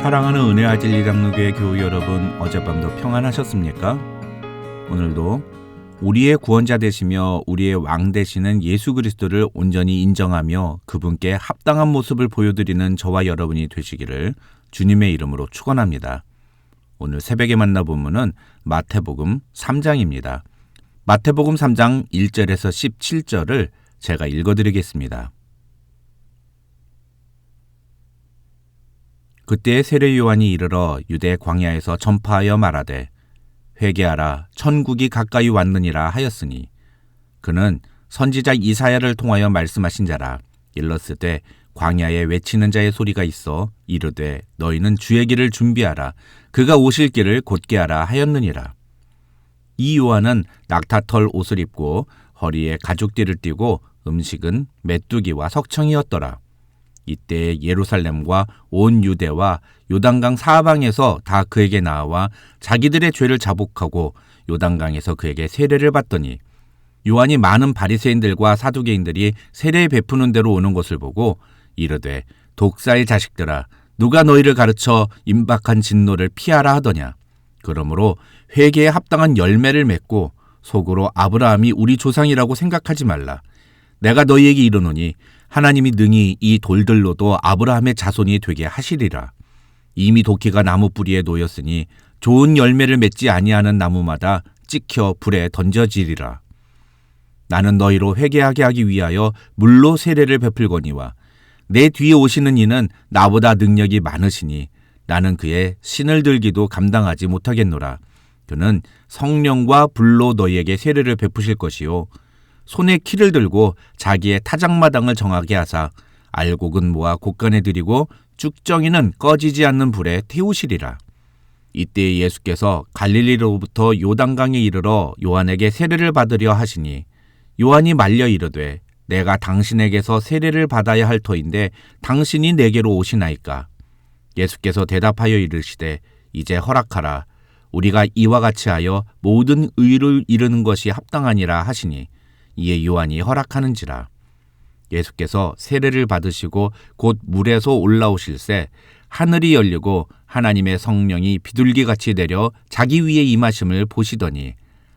사랑하는 은혜와 진리 장로교회 교우 여러분, 어젯밤도 평안하셨습니까? 오늘도 우리의 구원자 되시며 우리의 왕 되시는 예수 그리스도를 온전히 인정하며 그분께 합당한 모습을 보여드리는 저와 여러분이 되시기를 주님의 이름으로 축원합니다. 오늘 새벽에 만나 본문은 마태복음 3장입니다. 마태복음 3장 1절에서 17절을 제가 읽어드리겠습니다. 그때 세례 요한이 이르러 유대 광야에서 전파하여 말하되 회개하라 천국이 가까이 왔느니라 하였으니 그는 선지자 이사야를 통하여 말씀하신 자라. 일렀으되 광야에 외치는 자의 소리가 있어 이르되 너희는 주의 길을 준비하라 그가 오실 길을 곧게 하라 하였느니라. 이 요한은 낙타털 옷을 입고 허리에 가죽띠를 띠고 음식은 메뚜기와 석청이었더라. 이때 예루살렘과 온 유대와 요단강 사방에서 다 그에게 나와 자기들의 죄를 자복하고 요단강에서 그에게 세례를 받더니 요한이 많은 바리새인들과 사두개인들이 세례 베푸는 대로 오는 것을 보고 이르되 독사의 자식들아 누가 너희를 가르쳐 임박한 진노를 피하라 하더냐. 그러므로 회개에 합당한 열매를 맺고 속으로 아브라함이 우리 조상이라고 생각하지 말라. 내가 너희에게 이르노니 하나님이 능히 이 돌들로도 아브라함의 자손이 되게 하시리라. 이미 도끼가 나무 뿌리에 놓였으니 좋은 열매를 맺지 아니하는 나무마다 찍혀 불에 던져지리라. 나는 너희로 회개하게 하기 위하여 물로 세례를 베풀거니와 내 뒤에 오시는 이는 나보다 능력이 많으시니 나는 그의 신을 들기도 감당하지 못하겠노라. 그는 성령과 불로 너희에게 세례를 베푸실 것이요 손에 키를 들고 자기의 타작마당을 정하게 하사 알곡은 모아 곳간에 들이고 쭉정이는 꺼지지 않는 불에 태우시리라. 이때 예수께서 갈릴리로부터 요단강에 이르러 요한에게 세례를 받으려 하시니 요한이 말려 이르되 내가 당신에게서 세례를 받아야 할 터인데 당신이 내게로 오시나이까. 예수께서 대답하여 이르시되 이제 허락하라. 우리가 이와 같이 하여 모든 의를 이루는 것이 합당하니라 하시니 이에 요한이 허락하는지라. 예수께서 세례를 받으시고 곧 물에서 올라오실새 하늘이 열리고 하나님의 성령이 비둘기같이 내려 자기 위에 임하심을 보시더니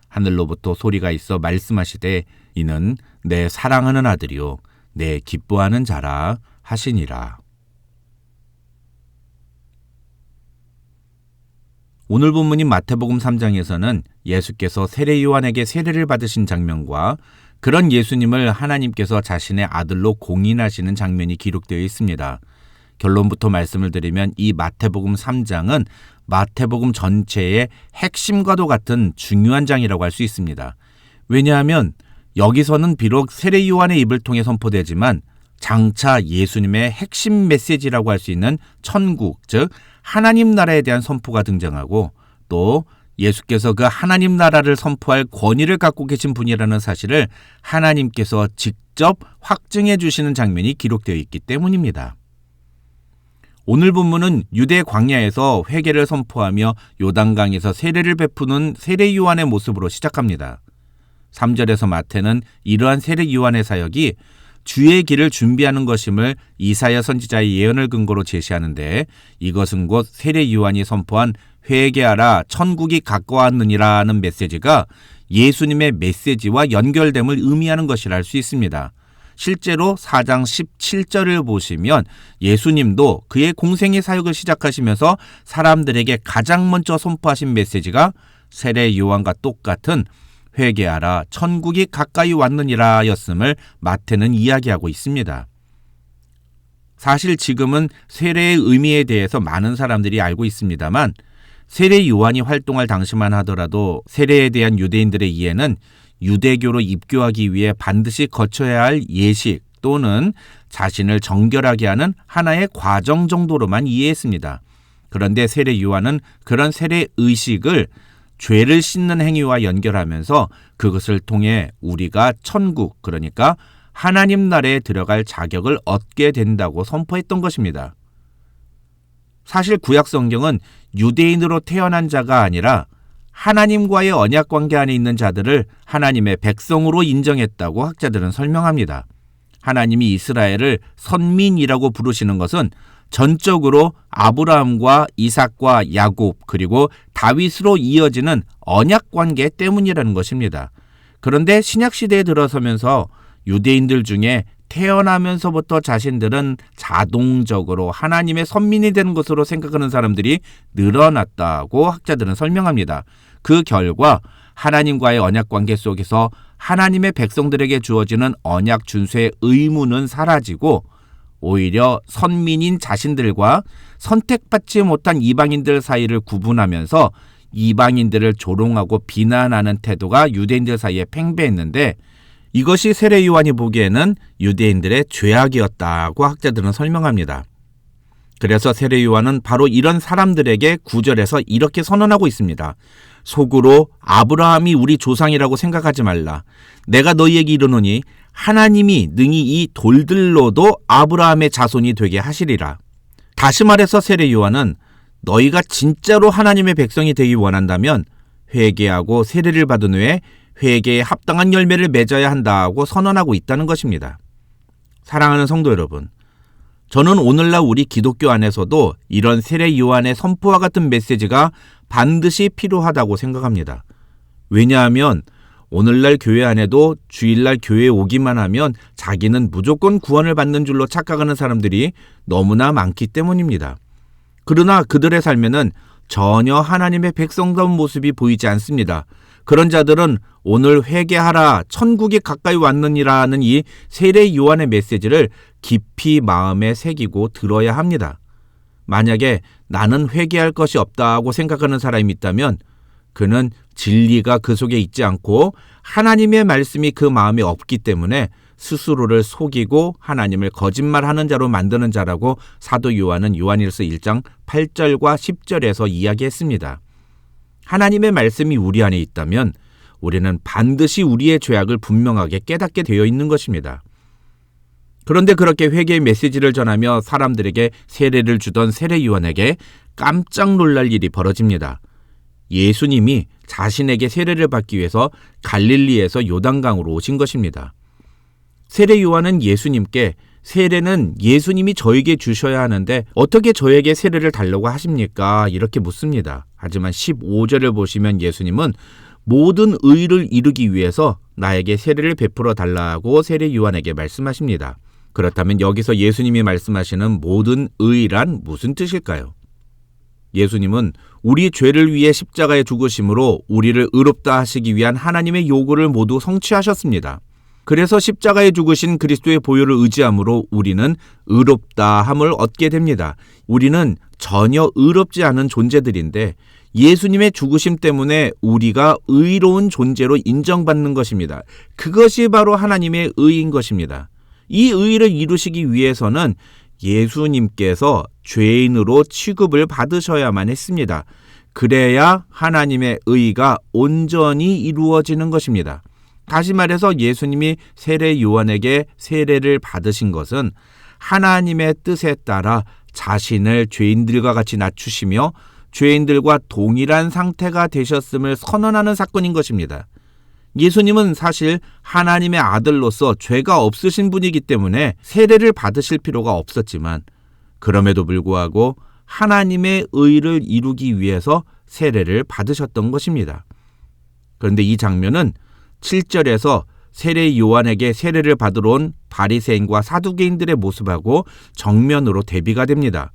하늘로부터 소리가 있어 말씀하시되 이는 내 사랑하는 아들이요 내 기뻐하는 자라 하시니라. 오늘 본문인 마태복음 3장에서는 예수께서 세례 요한에게 세례를 받으신 장면과 그런 예수님을 하나님께서 자신의 아들로 공인하시는 장면이 기록되어 있습니다. 결론부터 말씀을 드리면 이 마태복음 3장은 마태복음 전체의 핵심과도 같은 중요한 장이라고 할 수 있습니다. 왜냐하면 여기서는 비록 세례 요한의 입을 통해 선포되지만 장차 예수님의 핵심 메시지라고 할 수 있는 천국, 즉 하나님 나라에 대한 선포가 등장하고 또 예수께서 그 하나님 나라를 선포할 권위를 갖고 계신 분이라는 사실을 하나님께서 직접 확증해 주시는 장면이 기록되어 있기 때문입니다. 오늘 본문은 유대 광야에서 회개를 선포하며 요단강에서 세례를 베푸는 세례 요한의 모습으로 시작합니다. 3절에서 마태는 이러한 세례 요한의 사역이 주의 길을 준비하는 것임을 이사야 선지자의 예언을 근거로 제시하는데 이것은 곧 세례 요한이 선포한 회개하라 천국이 가까웠느니라는 메시지가 예수님의 메시지와 연결됨을 의미하는 것이라 할 수 있습니다. 실제로 4장 17절을 보시면 예수님도 그의 공생의 사역을 시작하시면서 사람들에게 가장 먼저 선포하신 메시지가 세례 요한과 똑같은 회개하라 천국이 가까이 왔느니라 였음을 마태는 이야기하고 있습니다. 사실 지금은 세례의 의미에 대해서 많은 사람들이 알고 있습니다만 세례 요한이 활동할 당시만 하더라도 세례에 대한 유대인들의 이해는 유대교로 입교하기 위해 반드시 거쳐야 할 예식 또는 자신을 정결하게 하는 하나의 과정 정도로만 이해했습니다. 그런데 세례 요한은 그런 세례 의식을 죄를 씻는 행위와 연결하면서 그것을 통해 우리가 천국, 그러니까 하나님 나라에 들어갈 자격을 얻게 된다고 선포했던 것입니다. 사실 구약 성경은 유대인으로 태어난 자가 아니라 하나님과의 언약 관계 안에 있는 자들을 하나님의 백성으로 인정했다고 학자들은 설명합니다. 하나님이 이스라엘을 선민이라고 부르시는 것은 전적으로 아브라함과 이삭과 야곱 그리고 다윗으로 이어지는 언약 관계 때문이라는 것입니다. 그런데 신약시대에 들어서면서 유대인들 중에 태어나면서부터 자신들은 자동적으로 하나님의 선민이 되는 것으로 생각하는 사람들이 늘어났다고 학자들은 설명합니다. 그 결과 하나님과의 언약관계 속에서 하나님의 백성들에게 주어지는 언약 준수의 의무는 사라지고 오히려 선민인 자신들과 선택받지 못한 이방인들 사이를 구분하면서 이방인들을 조롱하고 비난하는 태도가 유대인들 사이에 팽배했는데 이것이 세례 요한이 보기에는 유대인들의 죄악이었다고 학자들은 설명합니다. 그래서 세례 요한은 바로 이런 사람들에게 9절에서 이렇게 선언하고 있습니다. 속으로 아브라함이 우리 조상이라고 생각하지 말라. 내가 너희에게 이르노니 하나님이 능히 이 돌들로도 아브라함의 자손이 되게 하시리라. 다시 말해서 세례 요한은 너희가 진짜로 하나님의 백성이 되기 원한다면 회개하고 세례를 받은 후에 회개에 합당한 열매를 맺어야 한다고 선언하고 있다는 것입니다. 사랑하는 성도 여러분, 저는 오늘날 우리 기독교 안에서도 이런 세례 요한의 선포와 같은 메시지가 반드시 필요하다고 생각합니다. 왜냐하면 오늘날 교회 안에도 주일날 교회에 오기만 하면 자기는 무조건 구원을 받는 줄로 착각하는 사람들이 너무나 많기 때문입니다. 그러나 그들의 삶에는 전혀 하나님의 백성다운 모습이 보이지 않습니다. 그런 자들은 오늘 회개하라 천국이 가까이 왔느니라는 이 세례 요한의 메시지를 깊이 마음에 새기고 들어야 합니다. 만약에 나는 회개할 것이 없다고 생각하는 사람이 있다면 그는 진리가 그 속에 있지 않고 하나님의 말씀이 그 마음에 없기 때문에 스스로를 속이고 하나님을 거짓말하는 자로 만드는 자라고 사도 요한은 요한일서 1장 8절과 10절에서 이야기했습니다. 하나님의 말씀이 우리 안에 있다면 우리는 반드시 우리의 죄악을 분명하게 깨닫게 되어 있는 것입니다. 그런데 그렇게 회개의 메시지를 전하며 사람들에게 세례를 주던 세례 요한에게 깜짝 놀랄 일이 벌어집니다. 예수님이 자신에게 세례를 받기 위해서 갈릴리에서 요단강으로 오신 것입니다. 세례 요한은 예수님께 세례는 예수님이 저에게 주셔야 하는데 어떻게 저에게 세례를 달라고 하십니까? 이렇게 묻습니다. 하지만 15절을 보시면 예수님은 모든 의를 이루기 위해서 나에게 세례를 베풀어 달라고 세례 요한에게 말씀하십니다. 그렇다면 여기서 예수님이 말씀하시는 모든 의란 무슨 뜻일까요? 예수님은 우리 죄를 위해 십자가에 죽으심으로 우리를 의롭다 하시기 위한 하나님의 요구를 모두 성취하셨습니다. 그래서 십자가에 죽으신 그리스도의 보혈을 의지함으로 우리는 의롭다함을 얻게 됩니다. 우리는 전혀 의롭지 않은 존재들인데 예수님의 죽으심 때문에 우리가 의로운 존재로 인정받는 것입니다. 그것이 바로 하나님의 의인 것입니다. 이 의를 이루시기 위해서는 예수님께서 죄인으로 취급을 받으셔야만 했습니다. 그래야 하나님의 의가 온전히 이루어지는 것입니다. 다시 말해서 예수님이 세례 요한에게 세례를 받으신 것은 하나님의 뜻에 따라 자신을 죄인들과 같이 낮추시며 죄인들과 동일한 상태가 되셨음을 선언하는 사건인 것입니다. 예수님은 사실 하나님의 아들로서 죄가 없으신 분이기 때문에 세례를 받으실 필요가 없었지만 그럼에도 불구하고 하나님의 의를 이루기 위해서 세례를 받으셨던 것입니다. 그런데 이 장면은 7절에서 세례 요한에게 세례를 받으러 온 바리새인과 사두개인들의 모습하고 정면으로 대비가 됩니다.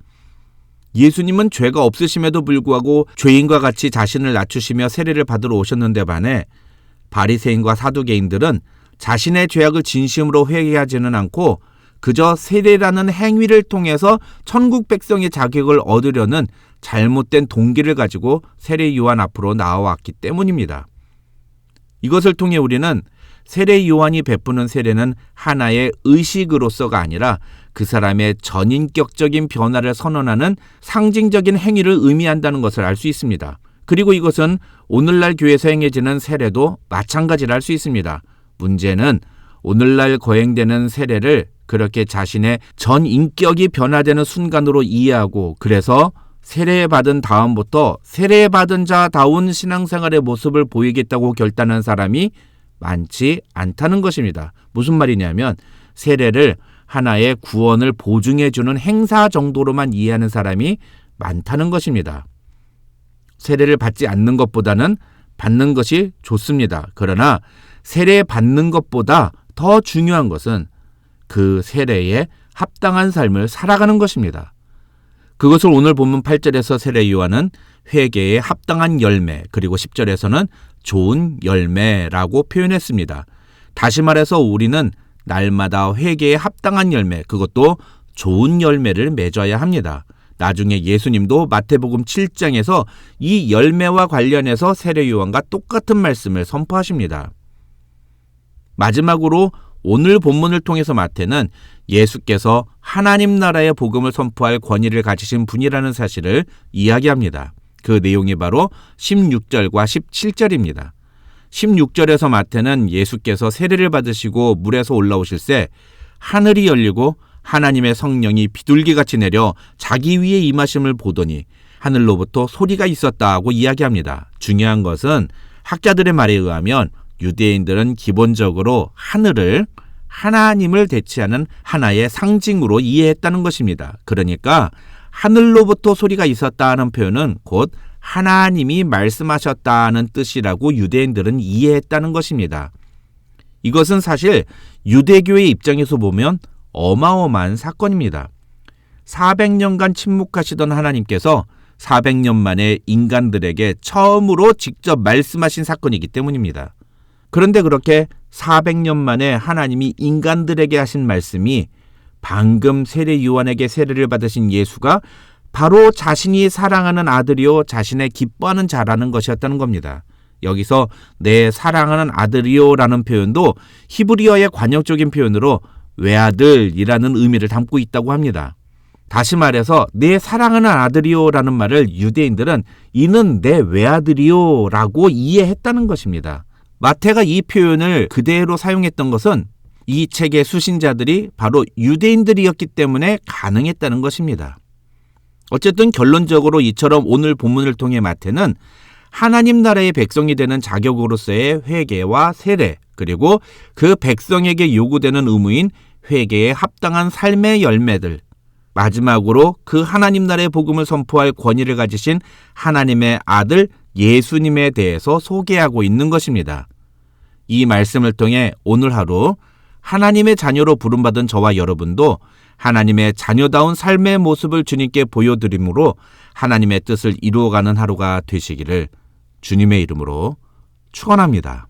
예수님은 죄가 없으심에도 불구하고 죄인과 같이 자신을 낮추시며 세례를 받으러 오셨는데 반해 바리새인과 사두개인들은 자신의 죄악을 진심으로 회개하지는 않고 그저 세례라는 행위를 통해서 천국 백성의 자격을 얻으려는 잘못된 동기를 가지고 세례 요한 앞으로 나와왔기 때문입니다. 이것을 통해 우리는 세례 요한이 베푸는 세례는 하나의 의식으로서가 아니라 그 사람의 전인격적인 변화를 선언하는 상징적인 행위를 의미한다는 것을 알 수 있습니다. 그리고 이것은 오늘날 교회에서 행해지는 세례도 마찬가지라 할 수 있습니다. 문제는 오늘날 거행되는 세례를 그렇게 자신의 전인격이 변화되는 순간으로 이해하고 그래서 세례받은 다음부터 세례받은 자다운 신앙생활의 모습을 보이겠다고 결단한 사람이 많지 않다는 것입니다. 무슨 말이냐면 세례를 하나의 구원을 보증해주는 행사 정도로만 이해하는 사람이 많다는 것입니다. 세례를 받지 않는 것보다는 받는 것이 좋습니다. 그러나 세례 받는 것보다 더 중요한 것은 그 세례에 합당한 삶을 살아가는 것입니다. 그것을 오늘 본문 8절에서 세례 요한은 회개에 합당한 열매, 그리고 10절에서는 좋은 열매라고 표현했습니다. 다시 말해서 우리는 날마다 회개에 합당한 열매, 그것도 좋은 열매를 맺어야 합니다. 나중에 예수님도 마태복음 7장에서 이 열매와 관련해서 세례 요한과 똑같은 말씀을 선포하십니다. 마지막으로 오늘 본문을 통해서 마태는 예수께서 하나님 나라의 복음을 선포할 권위를 가지신 분이라는 사실을 이야기합니다. 그 내용이 바로 16절과 17절입니다. 16절에서 마태는 예수께서 세례를 받으시고 물에서 올라오실새 하늘이 열리고 하나님의 성령이 비둘기같이 내려 자기 위에 임하심을 보더니 하늘로부터 소리가 있었다고 이야기합니다. 중요한 것은 학자들의 말에 의하면 유대인들은 기본적으로 하늘을 하나님을 대체하는 하나의 상징으로 이해했다는 것입니다. 그러니까 하늘로부터 소리가 있었다는 표현은 곧 하나님이 말씀하셨다는 뜻이라고 유대인들은 이해했다는 것입니다. 이것은 사실 유대교의 입장에서 보면 어마어마한 사건입니다. 400년간 침묵하시던 하나님께서 400년 만에 인간들에게 처음으로 직접 말씀하신 사건이기 때문입니다. 그런데 그렇게 400년 만에 하나님이 인간들에게 하신 말씀이 방금 세례 요한에게 세례를 받으신 예수가 바로 자신이 사랑하는 아들이요 자신의 기뻐하는 자라는 것이었다는 겁니다. 여기서 내 사랑하는 아들이요 라는 표현도 히브리어의 관용적인 표현으로 외아들이라는 의미를 담고 있다고 합니다. 다시 말해서 내 사랑하는 아들이요 라는 말을 유대인들은 이는 내 외아들이요 라고 이해했다는 것입니다. 마태가 이 표현을 그대로 사용했던 것은 이 책의 수신자들이 바로 유대인들이었기 때문에 가능했다는 것입니다. 어쨌든 결론적으로 이처럼 오늘 본문을 통해 마태는 하나님 나라의 백성이 되는 자격으로서의 회개와 세례, 그리고 그 백성에게 요구되는 의무인 회개에 합당한 삶의 열매들, 마지막으로 그 하나님 나라의 복음을 선포할 권위를 가지신 하나님의 아들 예수님에 대해서 소개하고 있는 것입니다. 이 말씀을 통해 오늘 하루 하나님의 자녀로 부름받은 저와 여러분도 하나님의 자녀다운 삶의 모습을 주님께 보여드림으로 하나님의 뜻을 이루어가는 하루가 되시기를 주님의 이름으로 축원합니다.